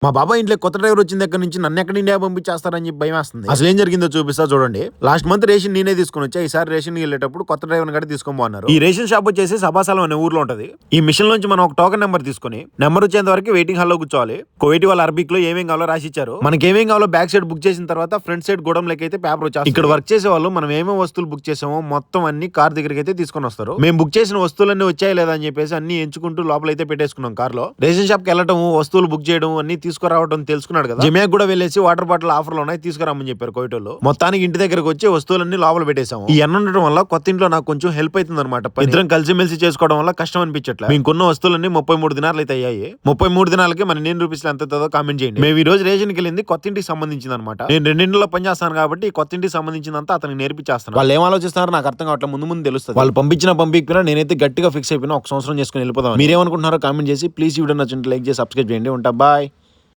మా బాబాయ్ ఇంట్లో కొత్త డ్రైవర్ వచ్చిన దగ్గర నుంచి నన్ను ఎక్కడ ఇండియా పంపించేస్తారని చెప్పి భయం వేస్తుంది. అసలు ఏం జరిగిందో చూపిస్తా చూడండి. లాస్ట్ మంత్ రేషన్ నేనే తీసుకుని వచ్చా. ఈసారి రేషన్ వెళ్ళేటప్పుడు కొత్త డ్రైవర్ గడి తీసుకోమన్నారు. ఈ రేషన్ షాప్ వచ్చేసి సభాసాలం అనే ఊర్లో ఉంటది. ఈ మిషన్ నుంచి మనం ఒక టోకెన్ నెంబర్ తీసుకుని నెంబర్ వచ్చేంత వరకు వెయిటింగ్ హాల్ లో కూర్చోవాలి. కోవిటి వాళ్ళ అరబిక్ లో ఏమేం కావాలో రాసిచ్చారు. మనకి ఏమేం కావాలో బ్యాక్ సైడ్ బుక్ చేసిన తర్వాత ఫ్రంట్ సైడ్ గోడం లెక్క అయితే పేపర్ వచ్చేసి ఇక్కడ వర్క్ చేసే వాళ్ళు మనం ఏమేమి వస్తువులు బుక్ చేసామో మొత్తం అన్ని కార్ దగ్గరికి అయితే తీసుకొని వస్తారు. మేము బుక్ చేసిన వస్తువులన్నీ వచ్చాయి లేదా అని చెప్పేసి అన్ని ఎంచుకుంటూ లోపలైతే పెట్టేసుకున్నాం. కార్ లో రేషన్ షాప్ కి వెళ్ళటం, వస్తువులు బుక్ చేయడం, అన్ని తీసుకురావడం తెలుసుకున్నాడు కదా. జిమియా కూడా వెళ్ళేసి వాటర్ బాటిల్ ఆఫర్లు ఉన్నాయి తీసుకురామని చెప్పారు కోవిటోళ్ళు. మొత్తానికి ఇంటి దగ్గరకు వచ్చి వస్తువులన్నీ లోపల పెట్టేసాము. ఈ ఎన్న ఉండడం వల్ల కొత్త ఇంట్లో నాకు కొంచెం హెల్ప్ అవుతుంది అనమాట. ఇద్దరం కలిసిమెలిసి చేసుకోవడం వల్ల కష్టం అనిపించట్లేదు. మీకున్న వస్తువులన్నీ 33 దినాలు అయితే అయ్యాయి. 33 దినాలకి మన ఇండియన్ రూపీస్ ఎంత అవుతుందో కామెంట్ చేయండి. మేము ఈ రోజు రేషన్ కి వెళ్ళింది కొత్త ఇంటికి సంబంధించింది అనమాట. నేను రెండింటిలో పనిచేస్తాను కాబట్టి కొత్త ఇంటికి సంబంధించిందంతా అతనికి నేర్పించేస్తాను. వాళ్ళు ఏం ఆలోచిస్తున్నారో నాకు అర్థం కావట్లేదు. ముందు తెలుస్తుంది. వాళ్ళు పంపించినా నేనైతే గట్టిగా ఫిక్స్ అయిపోయినా ఒక సంవత్సరం చేసుకుని వెళ్ళిపోదాం. మీరేమనుకుంటున్నారో కామెంట్ చేసి ప్లీజ్ వీడియో నచ్చింటే లైక్ చేసి సబ్స్క్రైబ్ చేయండి. ఉంటా బాయ్.